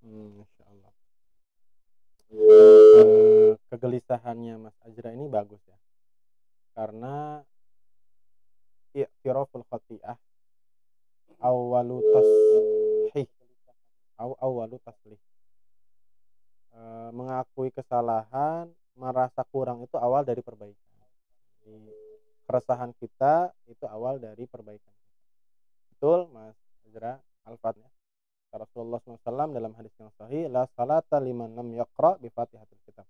Insya Allah. Kegelisahannya Mas Azra ini bagus ya, karena i'tiraful khati'ah awwalu tashih awwalu taslih. Mengakui kesalahan, merasa kurang itu awal dari perbaikan. Jadi, keresahan kita itu awal dari perbaikan. Betul Mas Azra, Al-Fatihah. Rasulullah SAW dalam hadis yang sahih, la salata liman lam yaqra bi Fatihatil Kitab.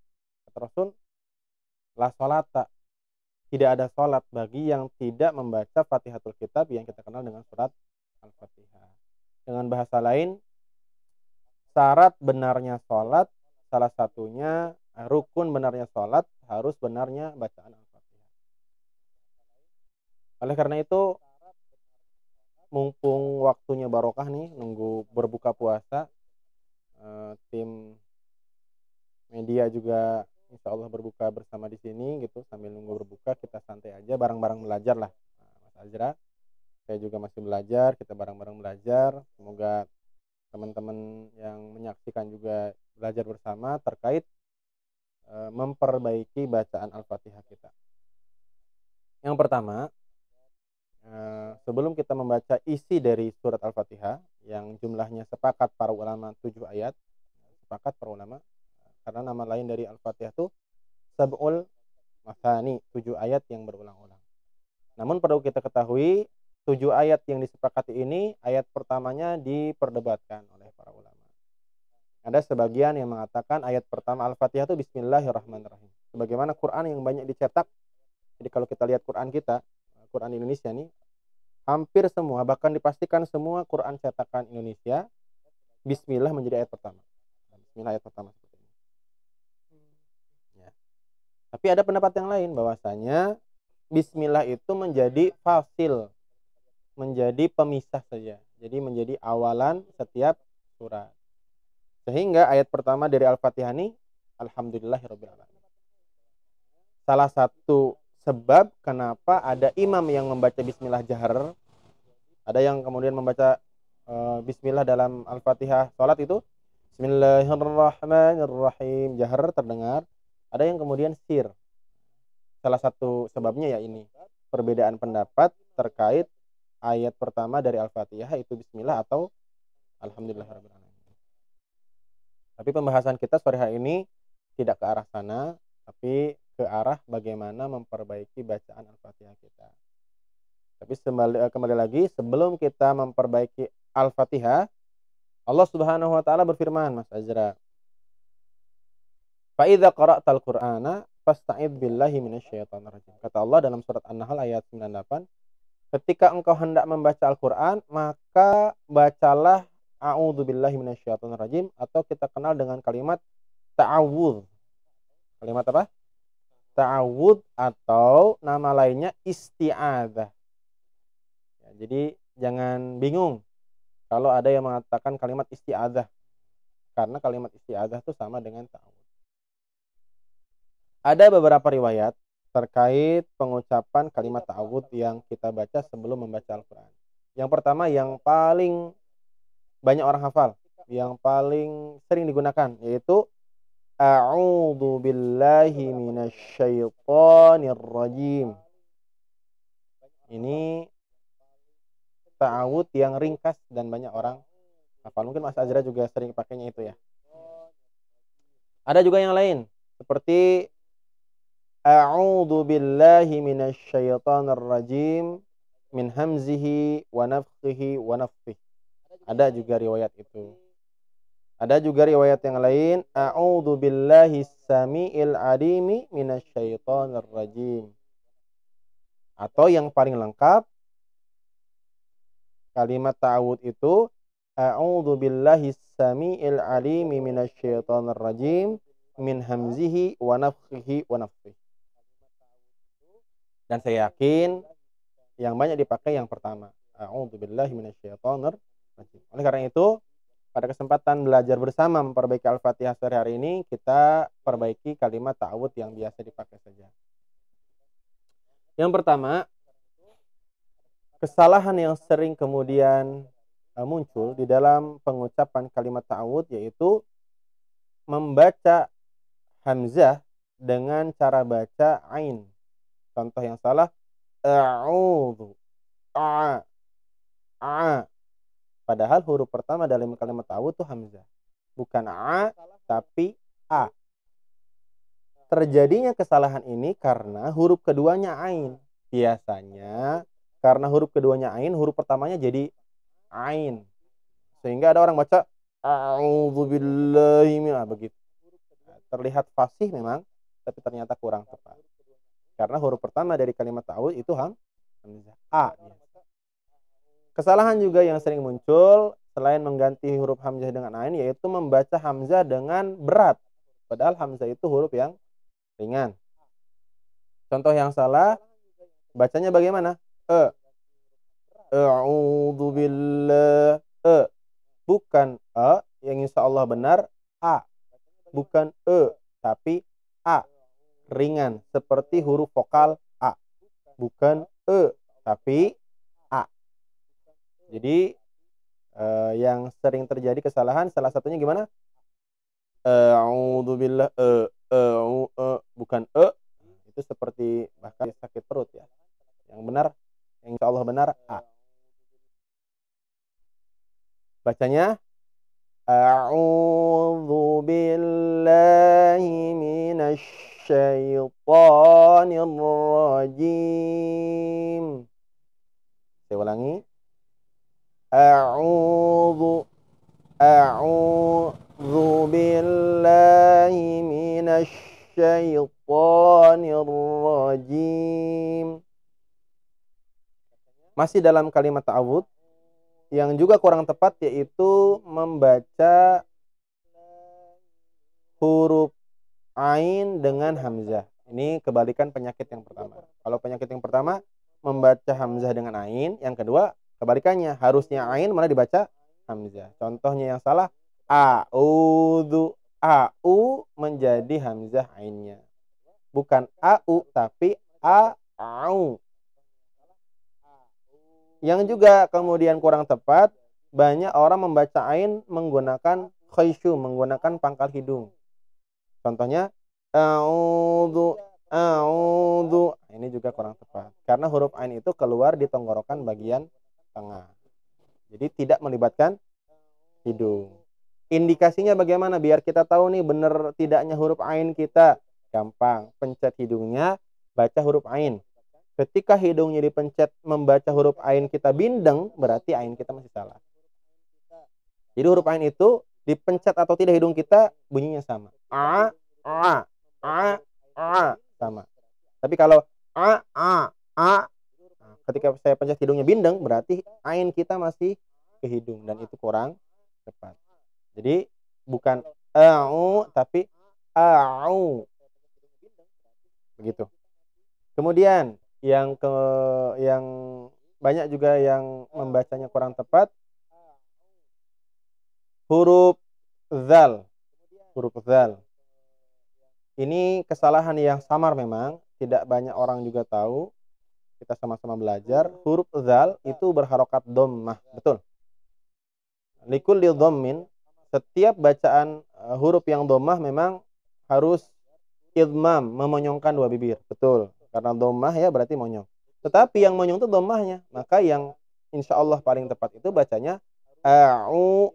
Kata Rasul, la salata, tidak ada salat bagi yang tidak membaca Fatihatul Kitab yang kita kenal dengan surat Al-Fatihah. Dengan bahasa lain, syarat benarnya salat salah satunya, rukun benarnya salat harus benarnya bacaan Al-Fatihah. Oleh karena itu, mumpung waktunya barokah nih, nunggu berbuka puasa, tim media juga insya Allah berbuka bersama di sini gitu, sambil nunggu berbuka kita santai aja, bareng-bareng belajar lah. Mas Azra, saya juga masih belajar, kita bareng-bareng belajar. Semoga teman-teman yang menyaksikan juga belajar bersama terkait memperbaiki bacaan Al-Fatihah kita. Yang pertama, sebelum kita membaca isi dari surat Al-Fatihah yang jumlahnya sepakat para ulama 7 ayat, sepakat para ulama, karena nama lain dari Al-Fatihah itu Sab'ul Masani, 7 ayat yang berulang-ulang. Namun perlu kita ketahui, 7 ayat yang disepakati ini, ayat pertamanya diperdebatkan oleh para ulama. Ada sebagian yang mengatakan ayat pertama Al-Fatihah itu Bismillahirrahmanirrahim. Sebagaimana Quran yang banyak dicetak, jadi kalau kita lihat Quran kita, Quran Indonesia nih, hampir semua, bahkan dipastikan semua Quran cetakan Indonesia, Bismillah menjadi ayat pertama. Bismillah ayat pertama seperti ini. Ya. Tapi ada pendapat yang lain bahwasanya Bismillah itu menjadi fasil, menjadi pemisah saja. Jadi menjadi awalan setiap surat. Sehingga ayat pertama dari Al-Fatihah ini Alhamdulillahirabbil alamin. Salah satu sebab kenapa ada imam yang membaca Bismillah jahar, ada yang kemudian membaca Bismillah dalam Al-Fatihah salat itu Bismillahirrahmanirrahim jahar terdengar. Ada yang kemudian sir. Salah satu sebabnya ya ini, perbedaan pendapat terkait ayat pertama dari Al-Fatihah itu Bismillah atau Alhamdulillahirabbil alamin. Tapi pembahasan kita sore hari ini tidak ke arah sana, tapi ke arah bagaimana memperbaiki bacaan Al-Fatihah kita. Tapi kembali lagi, sebelum kita memperbaiki Al-Fatihah, Allah Subhanahu wa taala berfirman, Mas Azra, "Fa idza qara'tal Qur'ana fasta'idz billahi minasyaitonir rajim." Kata Allah dalam surat An-Nahl ayat 98, ketika engkau hendak membaca Al-Qur'an, maka bacalah a'udzubillahi minasyaitonir rajim, atau kita kenal dengan kalimat ta'awudz. Kalimat apa? Ta'awudz, atau nama lainnya isti'adzah. Ya, jadi jangan bingung kalau ada yang mengatakan kalimat isti'adzah, karena kalimat isti'adzah itu sama dengan ta'awudz. Ada beberapa riwayat terkait pengucapan kalimat ta'awudz yang kita baca sebelum membaca Al-Quran. Yang pertama, yang paling banyak orang hafal, yang paling sering digunakan, yaitu A'udzu billahi minasyaitonir rajim. Ini ta'awudz yang ringkas dan banyak orang hafal. Mungkin Mas Azra juga sering pakainya itu ya. Ada juga yang lain, seperti A'udzu billahi minasyaitonir rajim min hamzihi wa nafthihi wa nafthihi. Ada juga riwayat itu. Ada juga riwayat yang lain, A'udzu billahi samiil alimi minasyaitonir rajim. Atau yang paling lengkap, kalimat ta'awudz itu A'udzu billahi samiil alimi minasyaitonir rajim min hamzihi wa nafthihi wa nafthihi. Dan saya yakin yang banyak dipakai yang pertama, A'udzu billahi minasyaitonir rajim. Oleh karena itu, pada kesempatan belajar bersama memperbaiki Al-Fatihah sore hari ini, kita perbaiki kalimat ta'awudz yang biasa dipakai saja. Yang pertama, kesalahan yang sering kemudian muncul di dalam pengucapan kalimat ta'awud, yaitu membaca hamzah dengan cara baca ain. Contoh yang salah, a'udzu, a, a. Padahal huruf pertama dalam kalimat ta'awud itu hamzah. Bukan a, tapi a. Terjadinya kesalahan ini karena huruf keduanya ain. Biasanya karena huruf keduanya ain, huruf pertamanya jadi ain. Sehingga ada orang baca a'udzubillahi begitu. Terlihat fasih memang, tapi ternyata kurang tepat. Karena huruf pertama dari kalimat ta'awud itu hamzah, a. Kesalahan juga yang sering muncul selain mengganti huruf hamzah dengan ain, yaitu membaca hamzah dengan berat. Padahal hamzah itu huruf yang ringan. Contoh yang salah, bacanya bagaimana? A'udzu billah. Bukan yang insya Allah benar a. Bukan tapi a. Ringan seperti huruf vokal a. Bukan tapi a. Jadi yang sering terjadi kesalahan salah satunya gimana? A'udzu billah bukan itu seperti bahkan sakit perut ya. Yang benar, yang insya Allah benar a. Bacanya a'udzu billahi minasy syaithanir rajim. Saya ulangi. A'udzu billahi minasy syaithanir rajim. Masih dalam kalimat ta'awud, yang juga kurang tepat yaitu membaca huruf ain dengan hamzah. Ini kebalikan penyakit yang pertama. Kalau penyakit yang pertama membaca hamzah dengan ain, yang kedua kebalikannya, harusnya ain malah dibaca hamzah. Contohnya yang salah, a'udzu, au menjadi hamzah ainnya. Bukan au tapi a'au. Yang juga kemudian kurang tepat, banyak orang membaca ain menggunakan khaysyu, menggunakan pangkal hidung. Contohnya a'udzu. Ini juga kurang tepat karena huruf ain itu keluar di tenggorokan bagian tengah. Jadi tidak melibatkan hidung. Indikasinya bagaimana biar kita tahu nih benar tidaknya huruf ain kita? Gampang, pencet hidungnya, baca huruf ain. Ketika hidungnya dipencet membaca huruf ain kita bindeng, berarti ain kita masih salah. Jadi huruf ain itu dipencet atau tidak hidung kita bunyinya sama. A sama. Tapi kalau ketika saya pencet hidungnya bindeng, berarti ain kita masih ke hidung dan itu kurang tepat. Jadi bukan a'u tapi a'u. Begitu. Kemudian yang banyak juga yang membacanya kurang tepat, huruf zal. Huruf zal. Ini kesalahan yang samar memang, tidak banyak orang juga tahu. Kita sama-sama belajar. Huruf zal itu berharokat dhammah, betul. Likulli dhammin, setiap bacaan huruf yang dhammah memang harus idmam, memonyongkan dua bibir, betul. Karena dhammah ya berarti monyong. Tetapi yang monyong itu dhammahnya, maka yang insya Allah paling tepat itu bacanya a'udzu.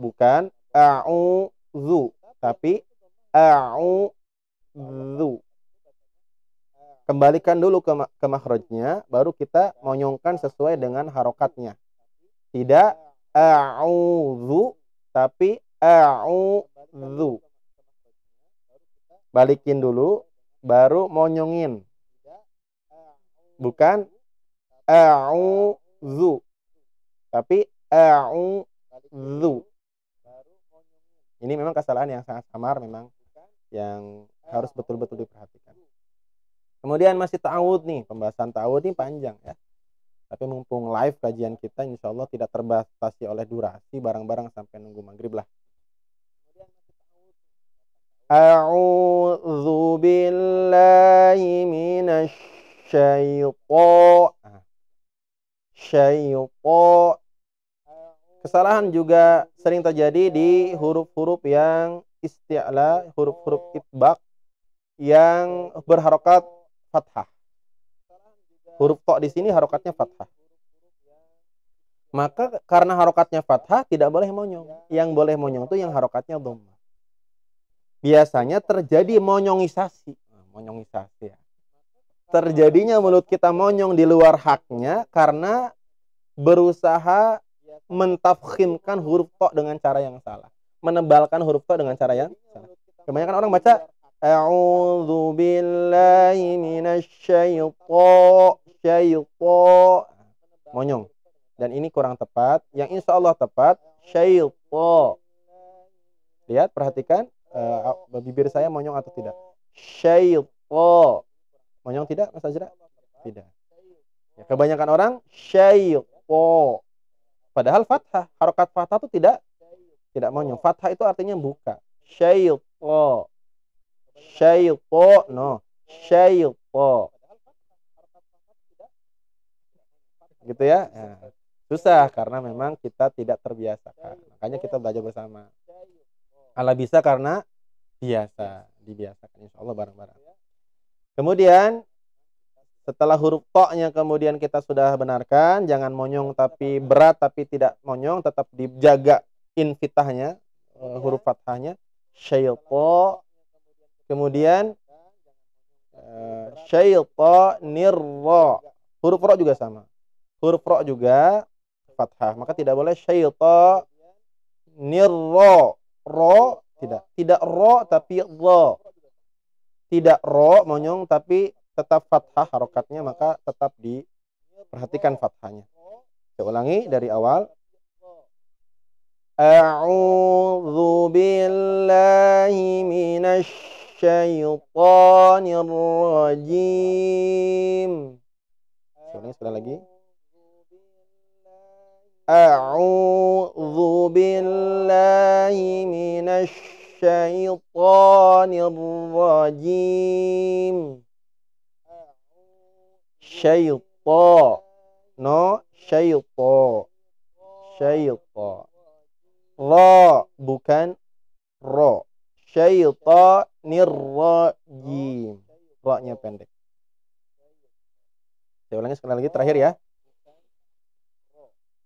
Bukan a'udzu, tapi a'udzu. Kembalikan dulu ke makhrajnya, baru kita monyongkan sesuai dengan harokatnya. Tidak a'udzu, tapi a'udzu. Balikin dulu, baru monyongin. Bukan a'udzu, tapi a'udzu. Ini memang kesalahan yang sangat samar memang, yang harus betul-betul diperhatikan. Kemudian masih ta'awud nih, pembahasan ta'awud ini panjang ya. Tapi mumpung live kajian kita insya Allah tidak terbatasi oleh durasi, bareng-bareng sampai nunggu maghrib lah. A'udzu billahi minasy syaitan. Kesalahan juga sering terjadi di huruf-huruf yang isti'la, huruf-huruf itbaq yang berharokat fathah. Huruf to di sini harokatnya fathah. Maka karena harokatnya fathah tidak boleh monyong. Yang boleh monyong itu yang harokatnya dhammah. Biasanya terjadi monyonisasi. Monyonisasi ya. Terjadinya mulut kita monyong di luar haknya karena berusaha mentafkhimkan huruf to dengan cara yang salah. Menebalkan huruf to dengan cara yang salah. Kebanyakan orang baca a'udzu billahi minasyaitonir monyong. Dan ini kurang tepat. Yang insya Allah tepat syaiton. Lihat, perhatikan bibir saya monyong atau tidak. Syaiton. Monyong tidak, Mas Azra? Tidak. Ya, kebanyakan orang syaiton. Padahal fathah, harokat fathah itu tidak monyong. Fathah itu artinya buka. Syaiton. Syaiton, no. Syaiton. Gitu ya. Nah, susah karena memang kita tidak terbiasakan. Makanya kita belajar bersama. Ala bisa karena dibiasakan. Insya Allah bareng-bareng. Kemudian setelah huruf to-nya kemudian kita sudah benarkan, jangan monyong tapi berat tapi tidak monyong, tetap dijaga infitahnya, huruf fathahnya. Syaitan. Kemudian syaitanir ra. Huruf ra juga sama. Huruf ra juga fathah, maka tidak boleh syaitanir ra. Ra tidak ra tapi dha. Tidak ra monyong tapi tetap fathah harokatnya, maka tetap diperhatikan fathahnya. Saya ulangi dari awal. A'udzu billahi minasy syaitonir rajim. Saya ulangi sekali lagi. A'udzu billahi minasy syaitonir rajim. Syaitan. No, syaitan. Syaitan. Ra bukan ro. Syaitanir rajim. Ra-nya pendek. Saya ulangi sekali lagi terakhir ya.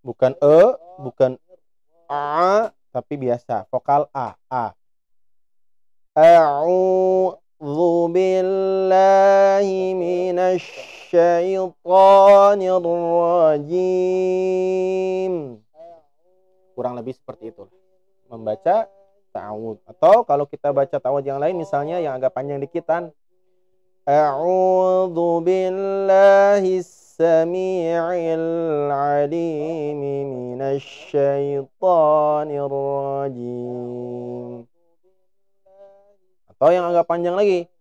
Bukan bukan a, tapi biasa, vokal a. A'udzu billahi minasy syaitonir rajim. Kurang lebih seperti itu. Membaca ta'awudz. Atau kalau kita baca ta'awudz yang lain, misalnya yang agak panjang dikitan. A'udzu billahi Sami'il alim minasy syaitonir rajim. Atau yang agak panjang lagi.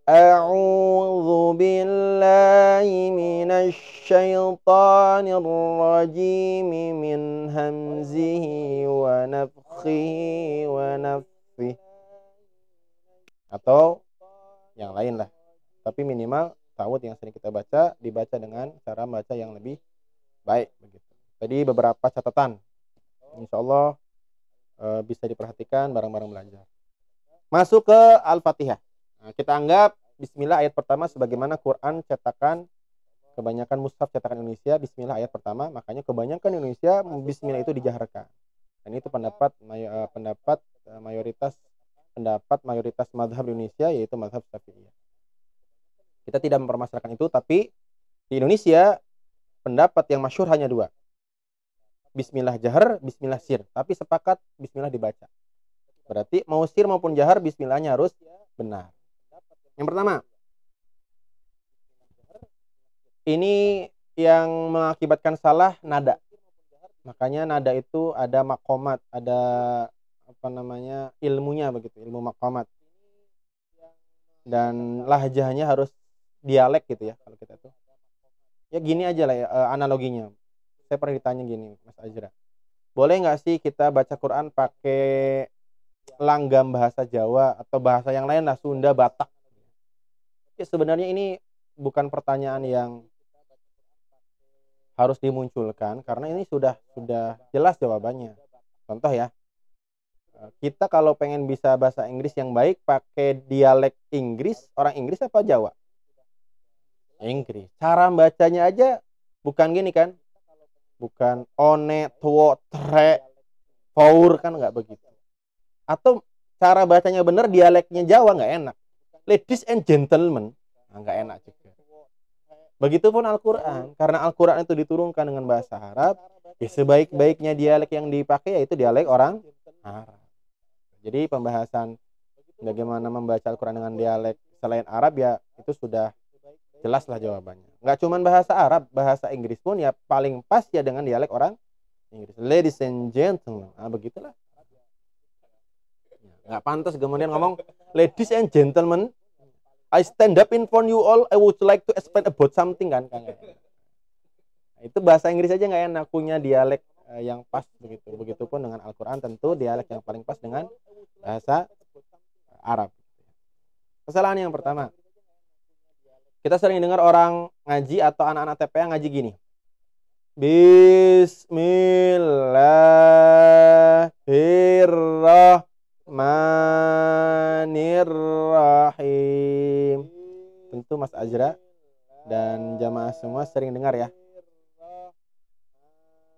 A'udzu billahi minasy syaitonir rajim min hamzihi wa nafthihi wa nafthihi. Atau yang lain lah. Tapi minimal ta'awudz yang sering kita baca dibaca dengan cara membaca yang lebih baik begitu. Tadi beberapa catatan. Insya Allah bisa diperhatikan bareng-bareng belajar. Masuk ke Al-Fatihah. Nah, kita anggap Bismillah ayat pertama sebagaimana Quran cetakan kebanyakan mushaf cetakan Indonesia Bismillah ayat pertama, makanya kebanyakan Indonesia Bismillah itu dijaharkan. Dan itu pendapat mayoritas mazhab Indonesia, yaitu mazhab Syafi'iyah. Kita tidak mempermasalahkan itu, tapi di Indonesia pendapat yang masyhur hanya dua. Bismillah jahar, Bismillah sir. Tapi sepakat Bismillah dibaca. Berarti mau sir maupun jahar Bismillahnya harus benar. Yang pertama, ini yang mengakibatkan salah nada. Makanya nada itu ada maqamat, ada ilmunya begitu, ilmu maqamat. Dan lahjahnya harus dialek gitu ya kalau kita tuh. Ya gini aja lah ya, analoginya. Saya pernah ditanya gini, Mas Azra. Boleh nggak sih kita baca Quran pakai langgam bahasa Jawa atau bahasa yang lain lah, Sunda, Batak? Ya sebenarnya ini bukan pertanyaan yang harus dimunculkan karena ini sudah jelas jawabannya. Contoh ya, kita kalau pengen bisa bahasa Inggris yang baik pakai dialek Inggris, orang Inggris apa Jawa? Inggris. Cara bacanya aja bukan gini kan? Bukan one, tuo, tre, four, kan nggak begitu. Atau cara bacanya bener dialeknya Jawa nggak enak. Ladies and gentlemen, nggak enak juga. Begitupun Al-Quran, karena Al-Quran itu diturunkan dengan bahasa Arab, ya sebaik-baiknya dialek yang dipakai yaitu dialek orang Arab. Jadi pembahasan bagaimana membaca Al-Quran dengan dialek selain Arab ya itu sudah jelaslah jawabannya. Nggak cuma bahasa Arab, bahasa Inggris pun ya paling pas ya dengan dialek orang Inggris. Ladies and gentlemen, begitulah. Nggak pantas kemudian ngomong ladies and gentlemen, I stand up in front you all, I would like to explain about something kan. Itu bahasa Inggris aja nggak enak, punya dialek yang pas begitu. Begitupun dengan Al-Quran tentu dialek yang paling pas dengan bahasa Arab. Kesalahan yang pertama, kita sering dengar orang ngaji atau anak-anak TPA ngaji gini. Bismillahirrahmanirrahim. Tentu Mas Azra dan jamaah semua sering dengar ya.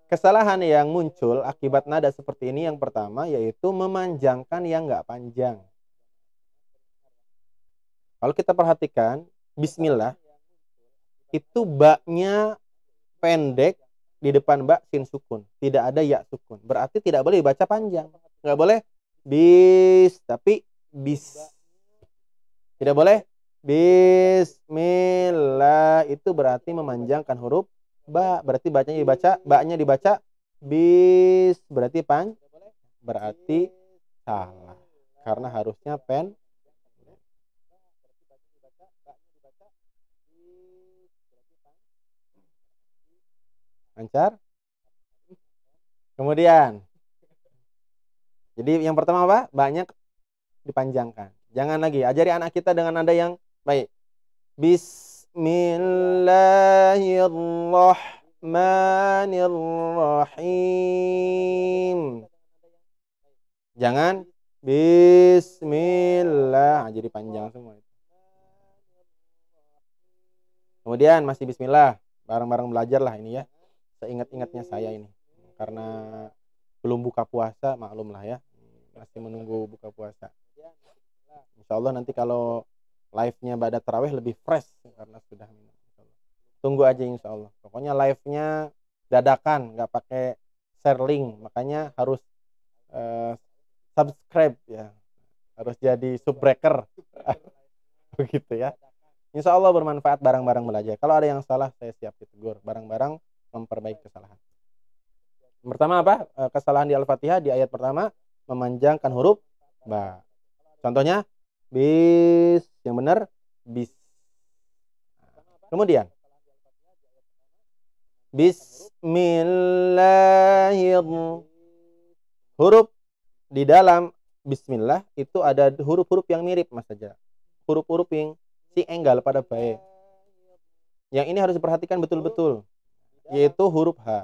Kesalahan yang muncul akibat nada seperti ini yang pertama yaitu memanjangkan yang nggak panjang. Kalau kita perhatikan, bismillah itu baknya pendek, di depan bak sin sukun, tidak ada ya sukun. Berarti tidak boleh dibaca panjang. Nggak boleh bis, tapi bis. Tidak boleh bismillah, itu berarti memanjangkan huruf ba, berarti baknya dibaca bis, berarti berarti salah. Karena harusnya pen. Lancar? Kemudian, jadi yang pertama apa? Banyak dipanjangkan. Jangan lagi, ajari anak kita dengan nada yang baik. Bismillahirrahmanirrahim. Jangan bismillah, jadi panjang semua. Kemudian masih bismillah, bareng-bareng belajar lah ini ya. Seingat-ingatnya saya ini. Karena belum buka puasa, maklum lah ya. Masih menunggu buka puasa. Insya Allah nanti kalau live-nya pada tarawih lebih fresh karena sudah minum. Tunggu aja insya Allah. Pokoknya live-nya dadakan, nggak pakai share link. Makanya harus subscribe ya. Harus jadi subbreaker. Begitu ya. Insya Allah bermanfaat, bareng-bareng belajar. Kalau ada yang salah saya siap ditegur. Bareng-bareng memperbaiki kesalahan. Pertama apa? Kesalahan di Al-Fatihah di ayat pertama memanjangkan huruf ba. Contohnya bis, yang benar bis. Kemudian bismillahirrahmanirrahim. Huruf di dalam bismillah itu ada huruf-huruf yang mirip Mas saja. Huruf-huruf yang si enggal pada baik. Yang ini harus diperhatikan betul-betul, yaitu huruf H.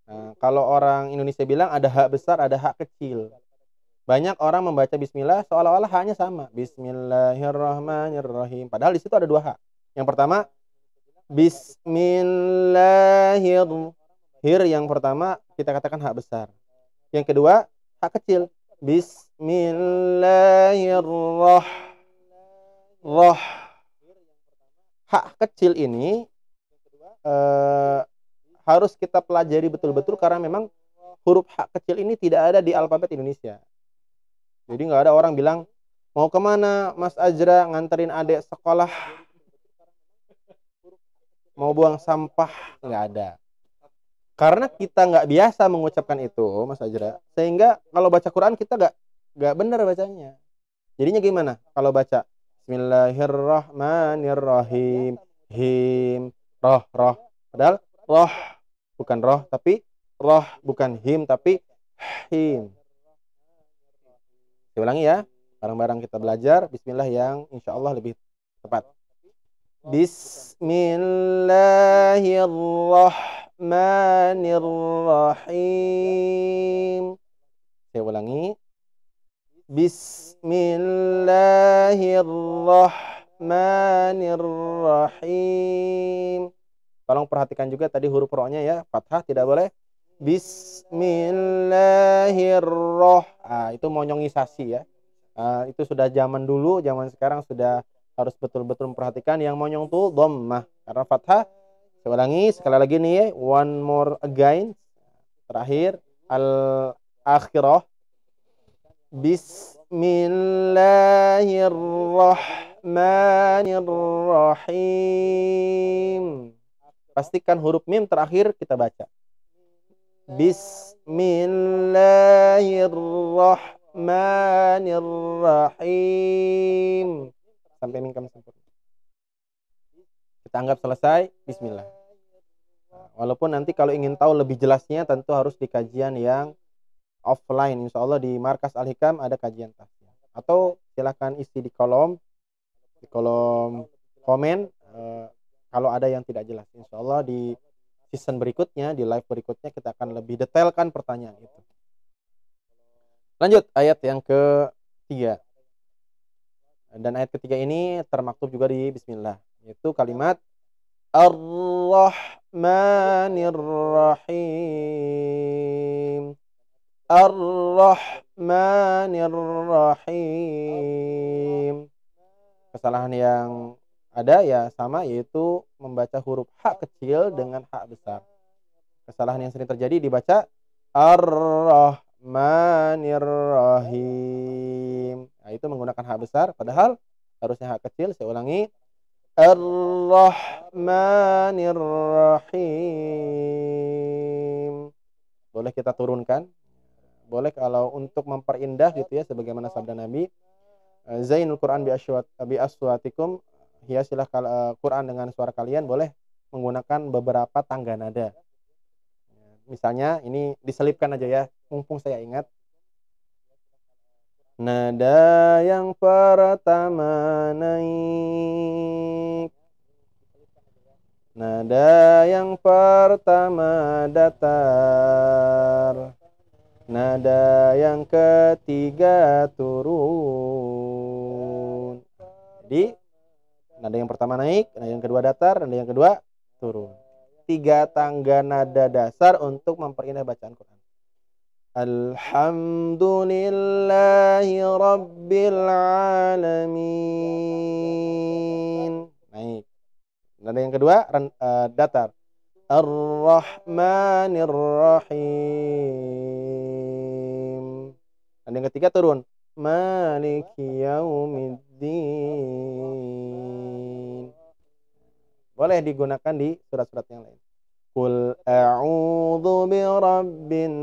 Nah, kalau orang Indonesia bilang ada H besar, ada H kecil. Banyak orang membaca bismillah seolah-olah H-nya sama. Bismillahirrahmanirrahim. Padahal di situ ada dua H. Yang pertama bismillahirrahmanirrahim. Yang pertama kita katakan H besar. Yang kedua H kecil. Bismillahirrahmanirrahim. H kecil ini harus kita pelajari betul-betul karena memang huruf H kecil ini tidak ada di alfabet Indonesia. Jadi nggak ada orang bilang mau kemana Mas Azra nganterin adik sekolah, mau buang sampah, nggak ada. Karena kita nggak biasa mengucapkan itu Mas Azra, sehingga kalau baca Quran kita nggak benar bacanya. Jadinya gimana kalau baca Bismillahirrahmanirrahim, him, roh, padahal roh bukan roh tapi roh, bukan him tapi him. Saya ulangi ya, bareng-bareng kita belajar bismillah yang insya Allah lebih tepat. Bismillahirrahmanirrahim. Saya ulangi. Bismillahirrahmanirrahim. Tolong perhatikan juga tadi huruf ro-nya ya, fathah tidak boleh. Bismillahirrahmanirrahim. Itu monyongisasi ya. Itu sudah zaman dulu, zaman sekarang sudah harus betul-betul memperhatikan yang monyong tuh dhammah karena fathah. Saya ulangi sekali lagi nih, one more again. Terakhir al-akhirah. Bismillahirrahmanirrahim. Pastikan huruf mim terakhir kita baca. Bismillahirrahmanirrahim. Sampai mim kami sempurna. Kita anggap selesai. Bismillah. Walaupun nanti kalau ingin tahu lebih jelasnya tentu harus di kajian yang offline. Insya Allah di Markas Al-Hikam ada kajian tafsir. Atau silahkan isi di kolom komen kalau ada yang tidak jelas. Insya Allah di season berikutnya, di live berikutnya kita akan lebih detailkan pertanyaan itu. Lanjut ayat yang ketiga. Dan ayat ketiga ini termaktub juga di Bismillah, yaitu kalimat Ar-Rahmanir-Rahim. Ar-Rahmanir-Rahim. Kesalahan yang ada ya sama, yaitu membaca huruf H kecil dengan H besar. Kesalahan yang sering terjadi dibaca Ar-Rahmanir-Rahim. Nah, itu menggunakan H besar, padahal harusnya H kecil. Saya ulangi. Ar-Rahmanir-Rahim. Boleh kita turunkan. Boleh kalau untuk memperindah gitu ya, sebagaimana sabda Nabi, Zainul Quran bi aswatikum, hiasilah Quran dengan suara kalian. Boleh menggunakan beberapa tangga nada. Misalnya ini diselipkan aja ya, mumpung saya ingat. Nada yang pertama naik, nada yang pertama datar, nada yang ketiga turun. Jadi nada yang pertama naik, nada yang kedua datar, nada yang kedua turun. 3 tangga nada dasar untuk memperindah bacaan Quran. Alhamdulillahi Rabbil Alamin. Naik. Nada yang kedua datar. Ar-Rahmanir-Rahim. Nada yang ketiga turun. Maliki Yaumiddin. Boleh digunakan di surat-surat yang lain. Qul a'udzu birabbin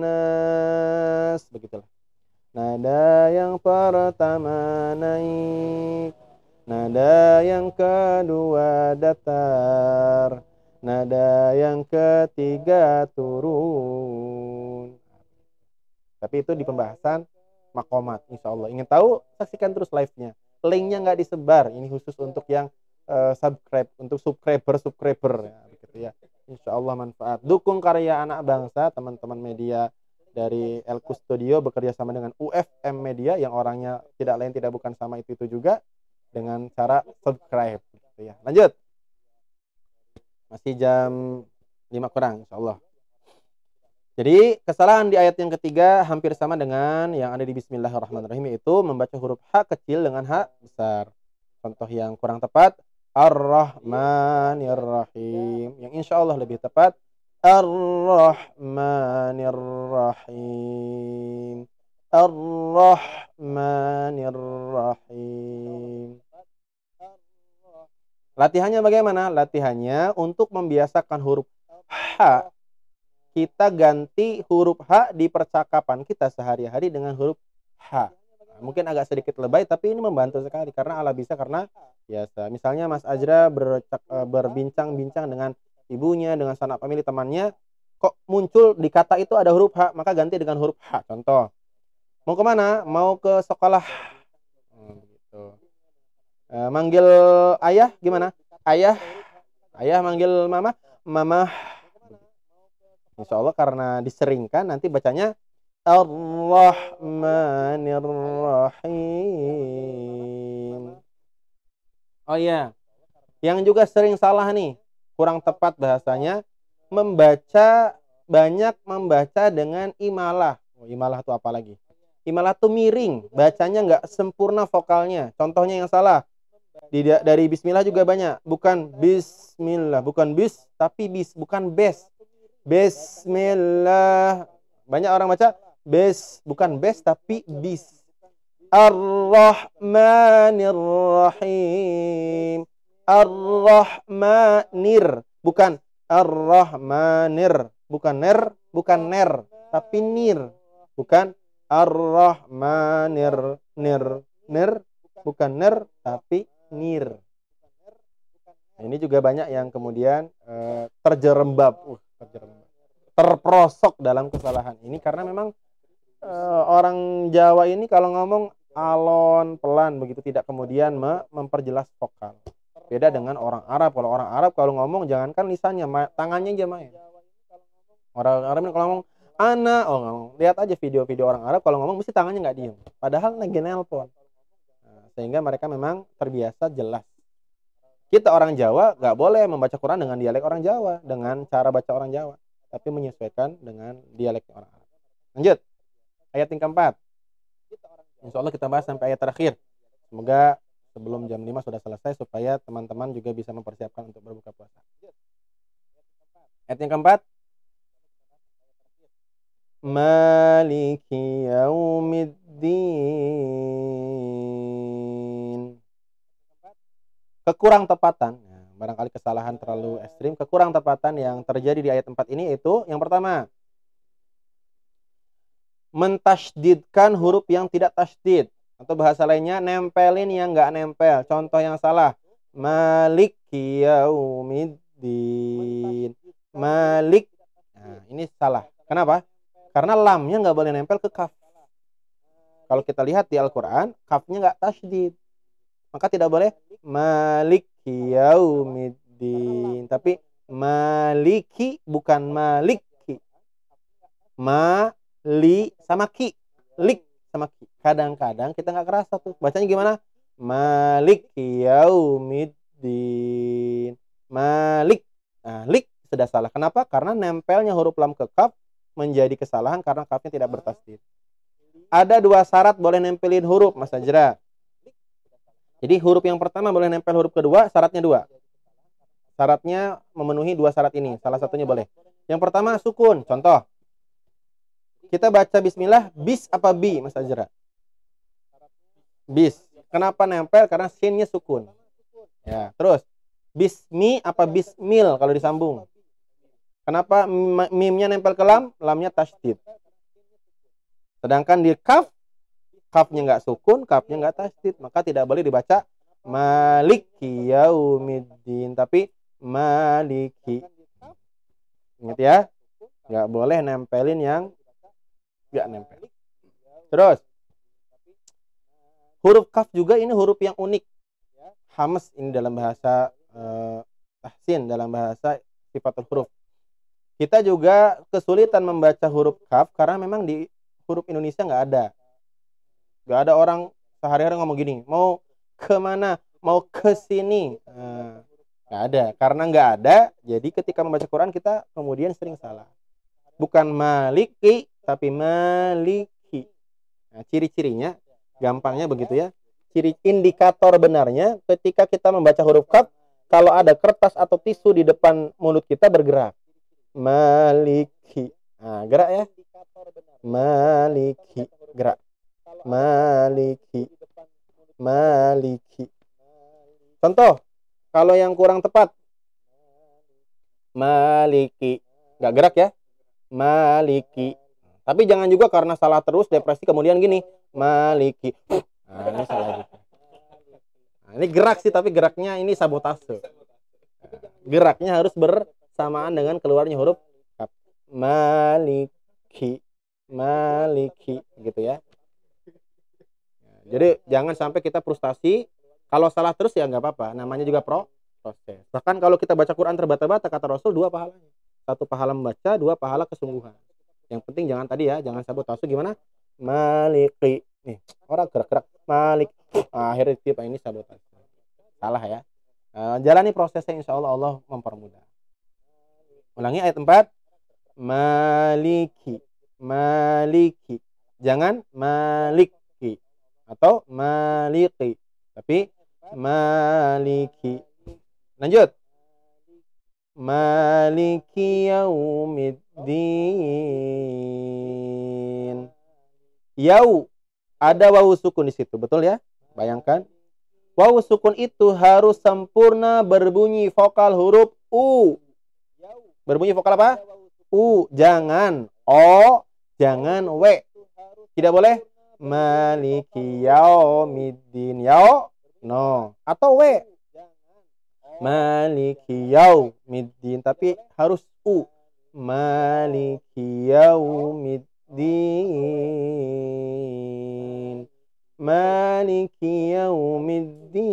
nas. Begitulah. Nada yang pertama naik, nada yang kedua datar, nada yang ketiga turun. Tapi itu di pembahasan makomat, insya Allah. Ingin tahu, saksikan terus live-nya. Linknya nggak disebar. Ini khusus untuk yang subscribe, untuk subscriber ya, begitu ya. Insya Allah manfaat. Dukung karya anak bangsa, teman-teman media dari Elku Studio bekerja sama dengan UFM Media yang orangnya tidak lain tidak bukan sama itu juga, dengan cara subscribe gitu ya. Lanjut. Masih jam 5 kurang insya Allah. Jadi kesalahan di ayat yang ketiga hampir sama dengan yang ada di Bismillahirrahmanirrahim, yaitu membaca huruf H kecil dengan H besar. Contoh yang kurang tepat, Ar-Rahmanir-Rahim. Yang insya Allah lebih tepat, Ar-Rahmanir-Rahim. Ar-Rahmanir-Rahim. Latihannya bagaimana? Latihannya untuk membiasakan huruf H, kita ganti huruf H di percakapan kita sehari-hari dengan huruf H. Mungkin agak sedikit lebay, tapi ini membantu sekali karena ala bisa, karena biasa. Misalnya Mas Ajra berbincang-bincang dengan ibunya, dengan sanak famili temannya, kok muncul di kata itu ada huruf H, maka ganti dengan huruf H. Contoh, mau kemana? Mau ke sekolah. Begitu. Manggil ayah gimana? Ayah. Ayah manggil mama. Mama. Insya Allah karena diseringkan nanti bacanya Ar-Rahmanir-Rahim. Oh iya, yang juga sering salah nih, kurang tepat bahasanya, banyak membaca dengan imalah. Oh, imalah itu apa lagi? Imalah itu miring, bacanya nggak sempurna vokalnya. Contohnya yang salah, dari bismillah juga banyak. Bukan bismillah, bukan bis, tapi bukan bes. Bismillah. Banyak orang baca bukan tapi bis. Ar-Rahmanir-Rahim. Ar-Rahmanir, bukan Ar-Rahmanir, bukan ner, tapi nir. Bukan Ar-Rahmanir, nir, bukan ner, tapi nir. Nah, ini juga banyak yang kemudian terperosok dalam kesalahan ini karena memang orang Jawa ini kalau ngomong alon, pelan begitu, tidak kemudian memperjelas vokal. Beda dengan orang Arab. Kalau orang Arab kalau ngomong jangankan lisannya, tangannya aja main. Orang Arab kalau ngomong lihat aja video-video orang Arab kalau ngomong mesti tangannya nggak diem. Padahal lagi nelpon. Nah, sehingga mereka memang terbiasa jelas. Kita orang Jawa nggak boleh membaca Quran dengan dialek orang Jawa, dengan cara baca orang Jawa, tapi menyesuaikan dengan dialek orang Arab. Lanjut. Ayat yang keempat. Insya Allah kita bahas sampai ayat terakhir. Semoga sebelum jam 5 sudah selesai supaya teman-teman juga bisa mempersiapkan untuk berbuka puasa. Ayat yang keempat. Maliki yaumiddin. Kekurang tepatan. Nah, barangkali kesalahan terlalu ekstrim. Kekurang tepatan yang terjadi di ayat 4 ini itu yang pertama. Mentasydidkan huruf yang tidak tasydid, atau bahasa lainnya nempelin yang nggak nempel. Contoh yang salah, Maliki yaumiddin, Malik. Nah, ini salah. Kenapa? Karena lamnya nggak boleh nempel ke kaf. Kalau kita lihat di Al-Quran, kafnya nggak tasydid, maka tidak boleh Maliki yaumiddin, tapi Maliki, bukan Maliki. Sama ki, lik sama ki. Kadang-kadang kita nggak kerasa tuh bacanya gimana. Malik yaumiddin, Malik. Nah, lik sudah salah. Kenapa? Karena nempelnya huruf lam ke kaf menjadi kesalahan karena kafnya tidak bertasydid. Ada 2 syarat boleh nempelin huruf, Mas Ajra. Jadi huruf yang pertama boleh nempel huruf kedua, syaratnya 2. Syaratnya memenuhi 2 syarat ini. Salah satunya boleh. Yang pertama sukun. Contoh, kita baca bismillah, bis apa bi, Mas Ajra? Bis. Kenapa nempel? Karena sinnya sukun. Ya, terus bismi apa bismil kalau disambung? Kenapa mimnya nempel ke lam? Lamnya tasydid. Sedangkan di kaf, kafnya nggak sukun, kafnya nggak tasydid, maka tidak boleh dibaca Maliki yaumiddin, tapi Maliki. Ingat ya, nggak boleh nempelin yang nggak nempel. Terus huruf kaf juga ini huruf yang unik. Hamas ini dalam bahasa tahsin, dalam bahasa sifatul huruf. Kita juga kesulitan membaca huruf kaf karena memang di huruf Indonesia nggak ada. Nggak ada orang sehari-hari ngomong gini, mau kemana, mau ke sini. Nggak ada. Karena nggak ada, jadi ketika membaca Quran kita kemudian sering salah. Bukan maliki, tapi maliki. Nah, ciri-cirinya gampangnya begitu ya. Ciri indikator benarnya ketika kita membaca huruf kaf, kalau ada kertas atau tisu di depan mulut kita bergerak. Maliki. Nah, gerak ya. Maliki, gerak. Maliki. Maliki. Contoh, kalau yang kurang tepat, Maliki, nggak gerak ya. Maliki. Tapi jangan juga karena salah terus depresi kemudian gini, Maliki. Nah, ini salah juga. Nah, ini gerak sih tapi geraknya ini sabotase. Geraknya harus bersamaan dengan keluarnya huruf Maliki. Maliki gitu ya. Jadi jangan sampai kita frustasi Kalau salah terus ya nggak apa-apa, namanya juga proses. Bahkan kalau kita baca Quran terbata-bata, kata Rasul, 2 pahalanya. 1 pahala membaca, 2 pahala kesungguhan. Yang penting jangan tadi ya, jangan sabotase. Gimana? Maliki. Nih, orang gerak-gerak. Malik. Akhirnya tiap ini sabotase. Salah ya. Jalani prosesnya, insya Allah Allah mempermudah. Ulangi ayat 4. Maliki. Maliki. Jangan maliki. Atau maliki. Tapi maliki. Lanjut. Maliki yaumiddin. Yau. Ada wawu sukun di situ, betul ya? Bayangkan. Wawu sukun itu harus sempurna berbunyi vokal huruf U. Berbunyi vokal apa? U. Jangan O. Jangan W. Tidak boleh. Maliki yaumiddin. Yau. No. Atau W. Maliki yaumiddin. Tapi harus U. Maliki yaumiddin. Maliki yaumiddin.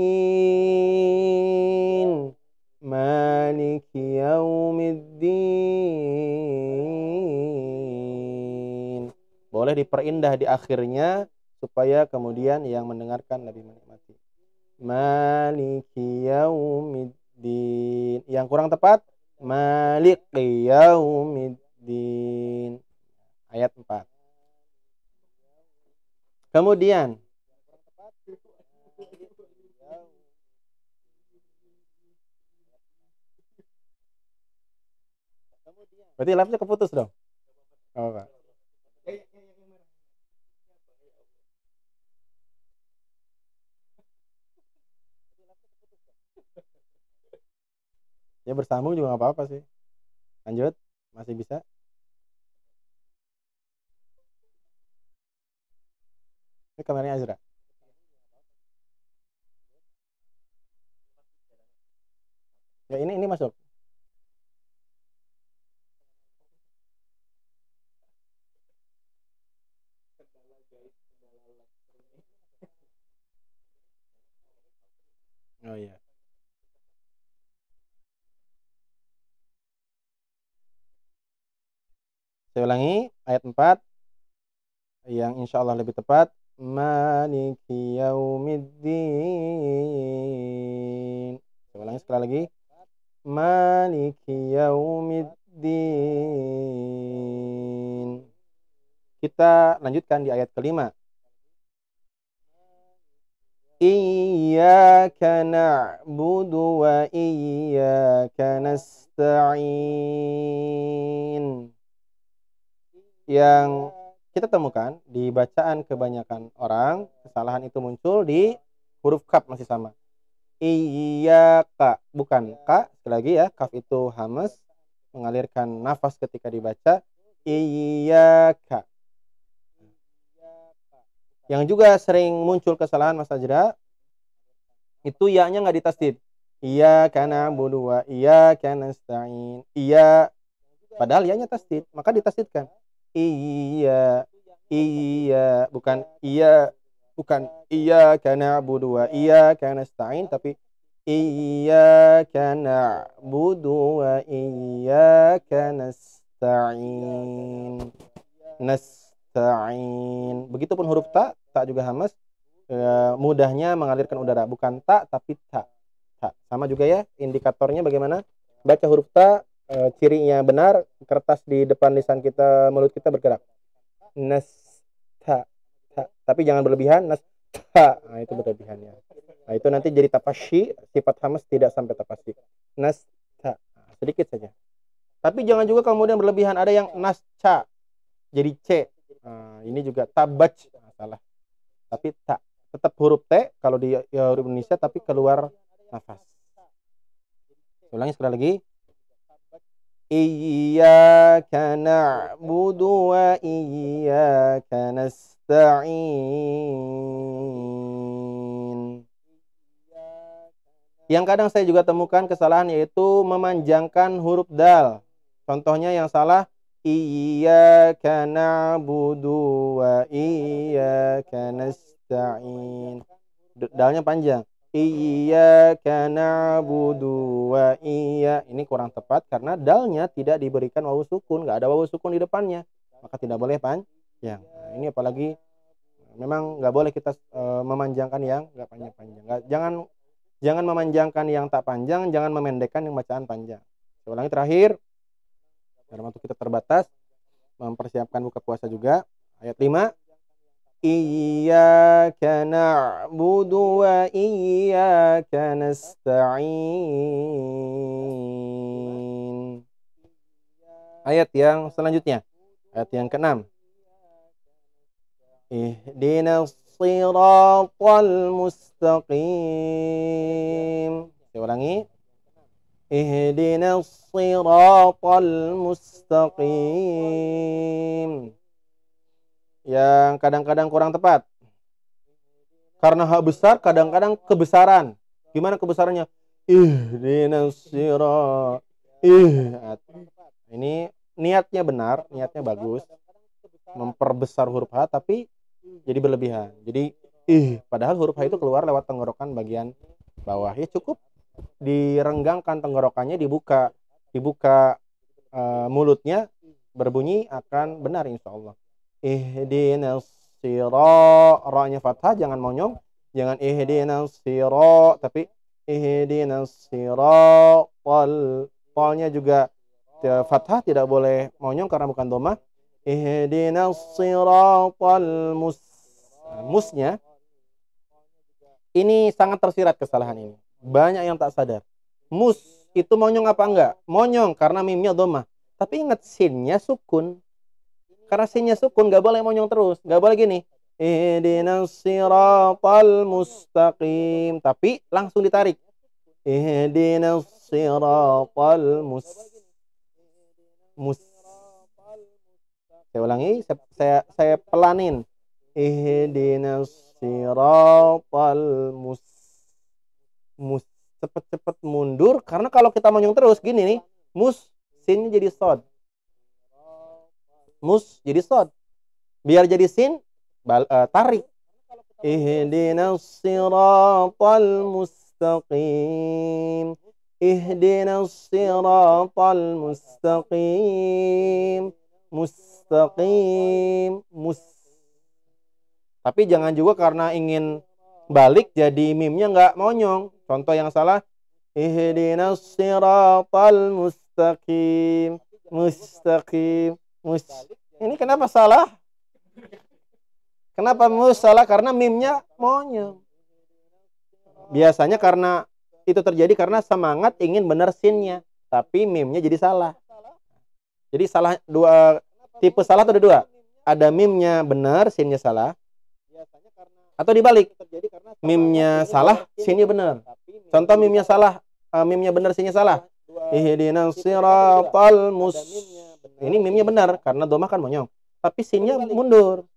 Maliki yaumiddin. Boleh diperindah di akhirnya supaya kemudian yang mendengarkan lebih menikmati. Maliki yaumiddin. Yang kurang tepat, Maliki yaumiddin. Ayat 4. Kemudian berarti live-nya keputus dong. Oh, Pak. Ya bersambung juga nggak apa-apa sih. Lanjut, masih bisa. Ini kameranya Azra. Ya ini masuk. Oh iya. Saya ulangi ayat 4 yang insya Allah lebih tepat. Maliki yaumiddin. Saya ulangi sekali lagi. Maliki yaumiddin. Kita lanjutkan di ayat kelima. Iyyaka na'budu wa iyyaka nasta'in. Yang kita temukan di bacaan kebanyakan orang, kesalahan itu muncul di huruf kaf masih sama. Iyyaka, bukan ka, sekali lagi ya, kaf itu hamas, mengalirkan nafas ketika dibaca. Iyyaka. Yang juga sering muncul kesalahan Mas Ajra, itu ya-nya nggak ditasdid. Iyyaka na'budu wa iyyaka nasta'in. Iya, padahal ya-nya tasdid, maka ditasdidkan. Iya, iya, bukan iyyaka na'budu wa iyyaka nasta'in, tapi iyyaka na'budu wa iyyaka nasta'in. Nasta'in. Begitupun huruf ta juga hamas, mudahnya mengalirkan udara, bukan ta tapi ta. Sama juga ya, indikatornya bagaimana baca huruf ta, cirinya benar, kertas di depan lisan kita, mulut kita bergerak. Nas ta, tapi jangan berlebihan. Nas ta, nah itu berlebihannya. Nah itu nanti jadi tapasyi, sifat hamas tidak sampai tapasyi. Nas ta, nah, sedikit saja. Tapi jangan juga kemudian berlebihan, ada yang nasca jadi c. Nah, ini juga tabac, nah, salah. Tapi tak, tetap huruf T kalau di huruf Indonesia, tapi keluar nafas. Ulangi sekali lagi. Iyyaka na'budu wa iyyaka nasta'in. Yang kadang saya juga temukan kesalahan, yaitu memanjangkan huruf dal. Contohnya yang salah, iyyaka na'budu wa iyyaka nasta'in. Dalnya panjang. Iyyaka na'budu wa ini kurang tepat karena dalnya tidak diberikan wawu sukun, nggak ada wawu sukun di depannya, maka tidak boleh panjang. Nah, ini apalagi memang nggak boleh kita memanjangkan yang nggak panjang-panjang. Jangan memanjangkan yang tak panjang, jangan memendekkan yang bacaan panjang. Saya ulangi terakhir, karena waktu kita terbatas, mempersiapkan buka puasa juga. Ayat 5. Iyyaka na'budu wa iyyaka nasta'in. Ayat yang selanjutnya, ayat yang ke-6. Ihdinas siratal mustaqim. Saya ulangi. Ihdinas siratal mustaqim. Yang kadang-kadang kurang tepat. Karena hak besar, kadang-kadang kebesaran. Gimana kebesarannya? Ihdinas siratal. Ini niatnya benar, niatnya bagus. Memperbesar huruf H, tapi jadi berlebihan. Jadi padahal huruf H itu keluar lewat tenggorokan bagian bawah. Ya cukup direnggangkan tenggorokannya, dibuka mulutnya, berbunyi akan benar insya Allah. Ihdinas siratal, ra-nya fathah, jangan monyong, jangan ihdinas siratal, tapi ihdinas siratal, talnya juga fathah, tidak boleh monyong karena bukan dhammah. Ihdinas siratal musnya ini sangat tersirat kesalahan ini. Banyak yang tak sadar. Mus itu monyong apa enggak? Monyong karena mimnya dhammah. Tapi ingat sinnya sukun. Karena sinnya sukun enggak boleh monyong terus. Enggak boleh gini. Ihdinas siratal mustaqim. Tapi langsung ditarik. Ihdinas siratal mus. Saya ulangi, saya pelanin. Ihdinas siratal mus. Cepet-cepet mundur karena kalau kita monyong terus gini nih, mus sinnya jadi sod. Mus jadi sod. Biar jadi sin tarik. Ihdinas siratal mustaqim. Ihdinas siratal mustaqim. Mustaqim Tapi jangan juga karena ingin balik jadi mimnya nggak monyong. Contoh yang salah, ihdinas siratal mustaqim. Ini kenapa salah? Kenapa salah? Karena mimnya monyong. Biasanya karena itu terjadi karena semangat ingin benar sinnya, tapi mimnya jadi salah. Jadi salah dua tipe salah itu ada dua. Ada mimnya benar, sinnya salah. Atau dibalik. Mimnya salah, sinnya benar. Contoh mimnya salah, mimnya benar, sinnya salah. Ihdinas siratal ini mimnya benar karena dhammah kan monyong. Tapi sinnya mundur.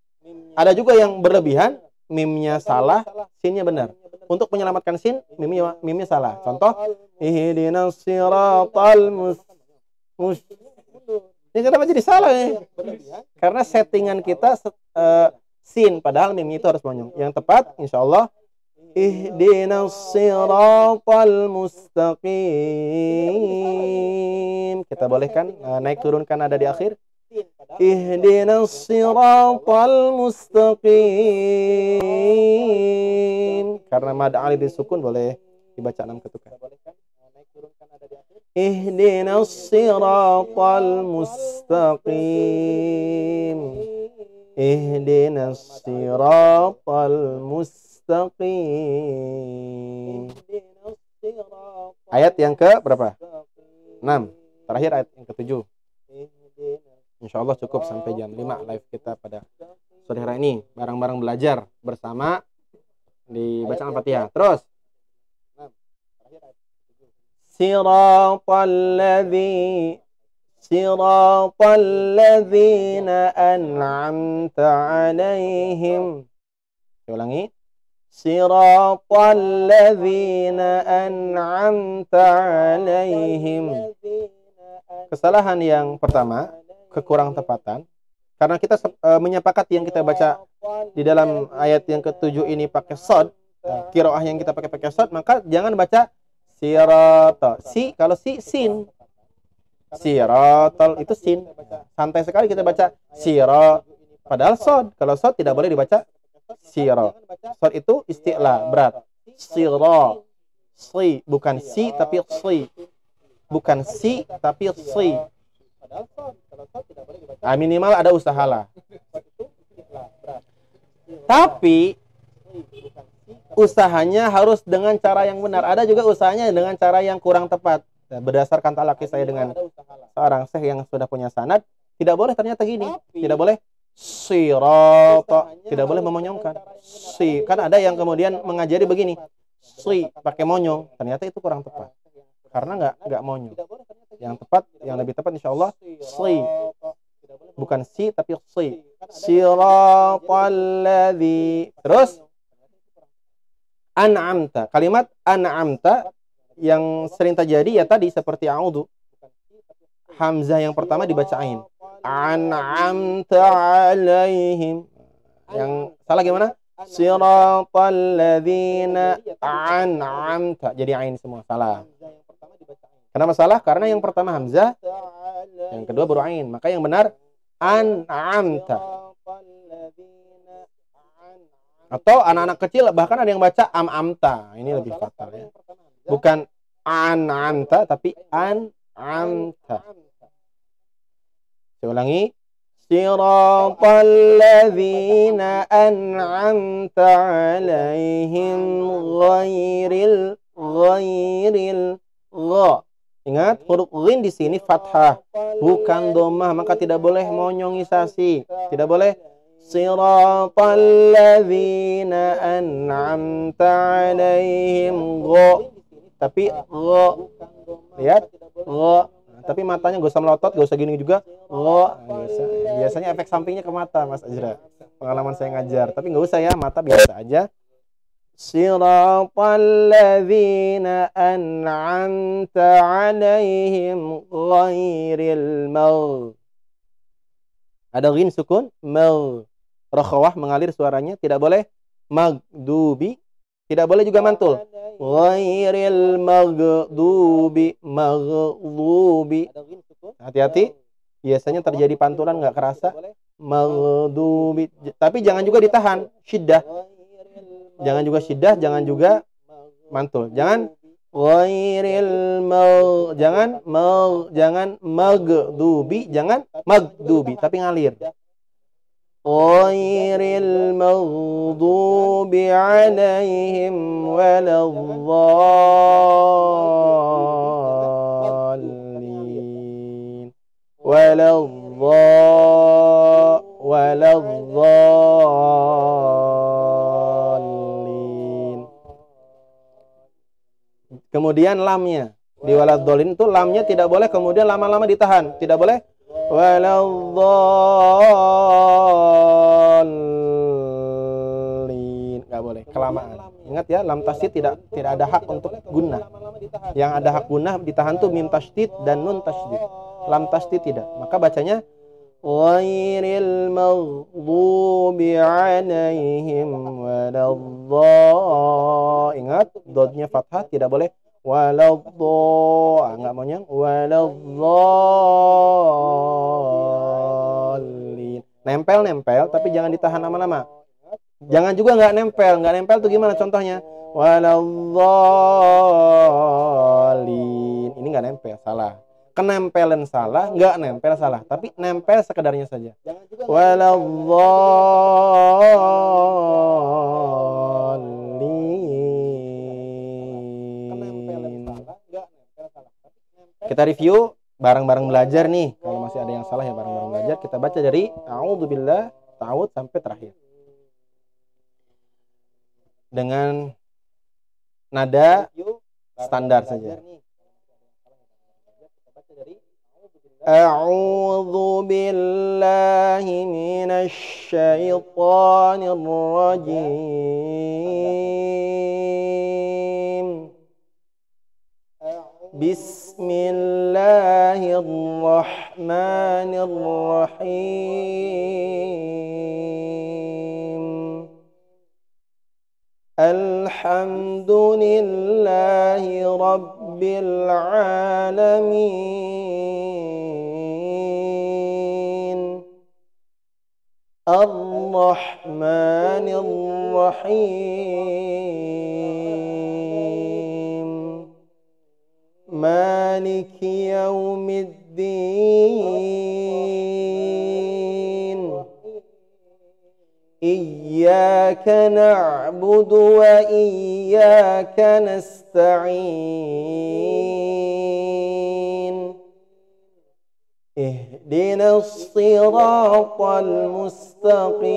Ada juga yang berlebihan, mimnya salah, sinnya benar. Untuk menyelamatkan sin, mimnya salah. Contoh, ihdinas siratal ini kenapa jadi salah nih? Karena settingan kita sin, padahal mimnya itu harus monyong. Yang tepat, insya Allah, ihdinas siratal mustaqim. Kita bolehkan naik turunkan ada di akhir. Ihdinas siratal mustaqim. Karena mad alif disukun boleh dibaca 6 ketukan. Ihdinas siratal mustaqim. Ihdinas siratal mustaqim. Ayat yang ke berapa? 6. Terakhir ayat yang ke-7. Insya Allah cukup sampai jam 5 live kita pada sore hari ini. Bareng-bareng belajar bersama di bacaan Al-Fatihah. Terus. Siratal ladzina an'amta 'alaihim. Saya ulangi. Siratal ladzina an'amta 'alaihim. Kesalahan yang pertama, kekurang tepatan. Karena kita menyepakati yang kita baca di dalam ayat yang ke-7 ini pakai shad, qiraah yang kita pakai shad, maka jangan baca sirata. Kalau sin. Siratal itu sin. Santai sekali kita baca sira. Padahal shad. Kalau shad tidak boleh dibaca sira. Shad itu isti'la, berat. Sira. Si, bukan si tapi si. Bukan si tapi si. Nah, minimal ada usaha lah. Tapi usahanya harus dengan cara yang benar. Ada juga usahanya dengan cara yang kurang tepat. Berdasarkan talaki saya dengan seorang syekh yang sudah punya sanad, tidak boleh ternyata gini. Tidak boleh sirata, tidak boleh memonyongkan. Si, kan ada yang kemudian mengajari begini. Si pakai monyong, ternyata itu kurang tepat. Karena enggak monyong. Yang tepat, yang lebih tepat insyaallah si. Bukan si tapi si. Siratal ladzi. Terus an'amta. Kalimat an'amta yang sering terjadi ya tadi seperti a'udzu. Hamzah yang pertama dibaca ain. An'amta 'alaihim. Yang salah gimana? Siratal ladzina an'amta. Jadi ain semua salah. Kenapa salah? Karena yang pertama hamzah, yang kedua baru ain. Maka yang benar an'amta. Atau anak-anak kecil bahkan ada yang baca amta. Ini lebih fatal ya. Bukan an'amta tapi an'amta. Saya ulangi. Siratal ladzina an'amta 'alaihim ghairil gha. Ingat, huruf ghin di sini fathah, bukan dhammah, maka tidak boleh monyongisasi. Tidak boleh siratal ladzina an'amta 'alaihim gha. Tapi gha. Lihat, gha. Tapi matanya gak usah melotot, gak usah gini juga. Gha. Biasanya efek sampingnya ke mata, Mas Azra. Pengalaman saya ngajar, tapi gak usah ya, mata biasa aja. Siratal ladzina an'amta 'alaihim ghairil maghdub. Ada ghin sukun, maghdub. Rakhawah mengalir suaranya, tidak boleh magdubi, tidak boleh juga mantul. Ghairil maghdubi. Hati-hati, biasanya terjadi pantulan nggak kerasa. Maghdubi, tapi jangan juga ditahan, syiddah. Jangan juga syiddah, jangan juga mantul. Jangan ghairil jangan maghdubi, jangan magdubi, tapi ngalir. Ghairil maghdubi 'alaihim waladdallin. Waladdallin. Kemudian lamnya di waladdallin itu lamnya tidak boleh kemudian lama-lama ditahan, tidak boleh waladdallin, nggak boleh kelamaan. Ingat ya, lam tasydid tidak ada hak untuk gunnah. Yang ada hak gunnah ditahan tuh mim tasydid dan nun tasydid. Lam tasydid tidak. Maka bacanya ghairil maghdubi 'alaihim waladdallin. Ingat, dodnya fathah, tidak boleh waladdallin, enggak monyong, waladdallin. Nempel tapi jangan ditahan lama-lama. Jangan juga nggak nempel tuh gimana contohnya? Waladdallin. Ini nggak nempel, salah. Kenempelan salah, nggak nempel salah, tapi nempel sekedarnya saja. Waladdallin. Kita review bareng-bareng belajar nih. Kalau masih ada yang salah ya bareng-bareng belajar. Kita baca dari a'udzubillah ta'awud sampai terakhir. Dengan nada standar saja. A'udzu billahi minasy syaithanir rajim. Bismillahirrahmanirrahim. Alhamdulillah Alhamdulillahi Rabbil Alamin. Ar-Rahmanir Rahim. Maliki Yaumiddin. Iyyaka na'budu wa iyyaka nasta'in. Ihdinas siratal mustaqim.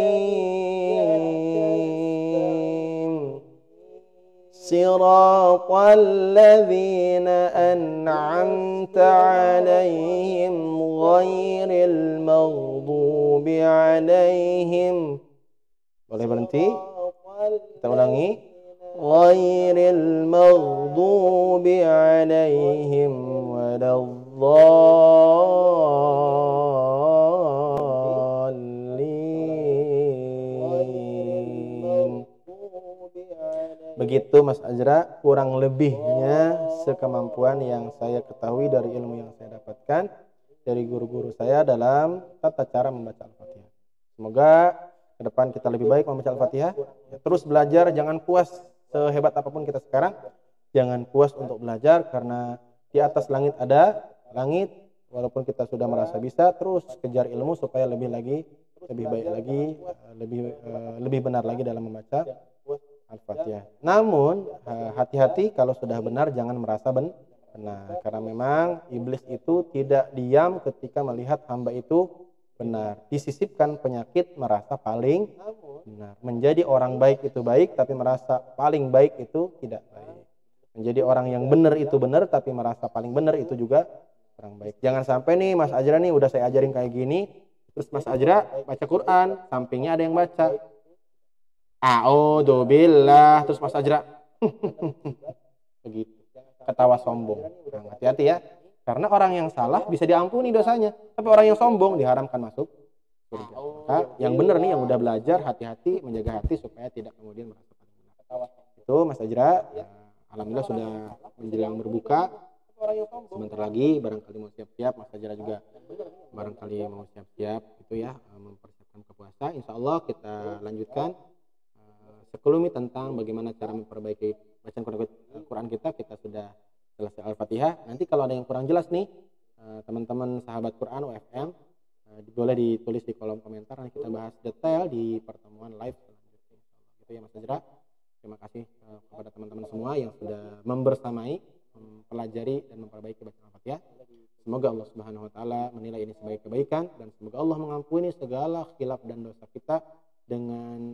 Siratal ladzina an'amta 'alaihim ghairil maghdubi 'alaihim. Boleh berhenti? Kita ulangi. Ghairil maghdubi 'alaihim waladdallin. Begitu Mas Azra, kurang lebihnya sekemampuan yang saya ketahui dari ilmu yang saya dapatkan dari guru-guru saya dalam tata cara membaca Al-Fatihah. Semoga ke depan kita lebih baik membaca Al-Fatihah. Ya, terus belajar, jangan puas sehebat apapun kita sekarang. Jangan puas untuk belajar, karena di atas langit ada langit. Walaupun kita sudah merasa bisa, terus kejar ilmu supaya lebih baik lagi, lebih benar lagi dalam membaca Al-Fatihah. Namun hati-hati kalau sudah benar, jangan merasa benar, karena memang iblis itu tidak diam ketika melihat hamba itu benar. Disisipkan penyakit merasa paling benar. Menjadi orang baik itu baik, tapi merasa paling baik itu tidak baik. Menjadi orang yang benar itu benar, tapi merasa paling benar itu juga orang baik. Jangan sampai nih Mas Ajra nih udah saya ajarin kayak gini, terus Mas Ajra baca Quran, sampingnya ada yang baca A'udzubillah, terus Mas Ajra begitu, ketawa sombong. Nah, hati-hati ya. Karena orang yang salah bisa diampuni dosanya, tapi orang yang sombong diharamkan masuk surga. Maka yang benar nih, yang udah belajar, hati-hati menjaga hati supaya tidak kemudian merasa paling benar. Itu Mas Ajra, ya, alhamdulillah sudah menjelang berbuka. Sebentar lagi barangkali mau siap-siap, Mas Ajra juga barangkali mau siap-siap itu ya, mempersiapkan ke puasa. Insya Allah kita lanjutkan sekelumit tentang bagaimana cara memperbaiki bacaan Quran kita. Kita sudah selesai Al-Fatihah. Nanti kalau ada yang kurang jelas nih, teman-teman sahabat Quran UFM, boleh ditulis di kolom komentar. Nanti kita bahas detail di pertemuan live selanjutnya. Itu ya Mas Ajra. Terima kasih kepada teman-teman semua yang sudah membersamai, mempelajari dan memperbaiki bacaan Al-Fatihah. Semoga Allah Subhanahu wa taala menilai ini sebagai kebaikan, dan semoga Allah mengampuni segala khilaf dan dosa kita dengan